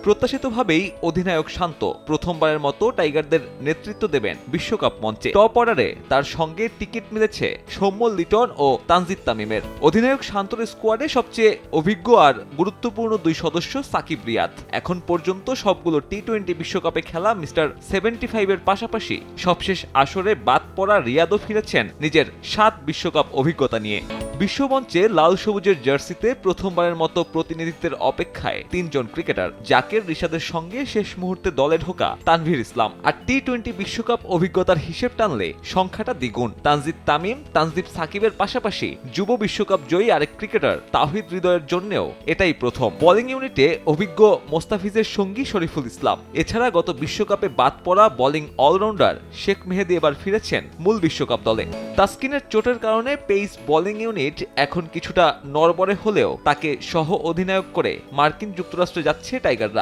প্রত্যাশিতভাবেই অধিনায়ক শান্ত প্রথমবারের মতো টাইগারদের নেতৃত্ব দেবেন বিশ্বকাপ মঞ্চে। টপ অর্ডারে তার সঙ্গে টিকিট মিলেছে সৌম্য লিটন ও তানজিদ তামিমের। অধিনায়ক শান্তর স্কোয়াডে সবচেয়ে অভিজ্ঞ আর গুরুত্বপূর্ণ দুই সদস্য সাকিব রিয়াদ। এখন পর্যন্ত সবগুলো টি-20 বিশ্বকাপে খেলা মিস্টার 75 এর পাশাপাশি সবশেষ আসরে বাদ পড়া রিয়াদও ফিরেছেন নিজের 7 বিশ্বকাপ অভিজ্ঞতা নিয়ে। বিশ্বমঞ্চে লাল সবুজের জার্সিতে প্রথমবারের মতো প্রতিনিধিত্বের অপেক্ষায় তিনজন ক্রিকেটার। জাকের রিশাদের সঙ্গে শেষ মুহূর্তে দলে ঢোকা তানভীর ইসলাম। আর টি-20 বিশ্বকাপ অভিজ্ঞতার হিসেব টানলে সংখ্যাটা দ্বিগুণ। তানজিদ তামিম, তানজিব সাকিবের পাশাপাশি যুব বিশ্বকাপ জয়ী আরেক ক্রিকেটার তাওহিদ হৃদয়ের জন্যও এটাই প্রথম। বোলিং ইউনিটে অভিজ্ঞ মোস্তাফিজের সঙ্গী শরীফুল ইসলাম। এছাড়া গত বিশ্বকাপে বাদ পড়া বোলিং অলরাউন্ডার শেখ মেহেদী এবার ফিরেছেন মূল বিশ্বকাপ দলে। তাসকিনের চোটের কারণে পেস বোলিং ইউনিট এখন কিছুটা নড়বড়ে হলেও তাকে সহ অধিনায়ক করে মার্কিন যুক্তরাষ্ট্রে যাচ্ছে টাইগাররা।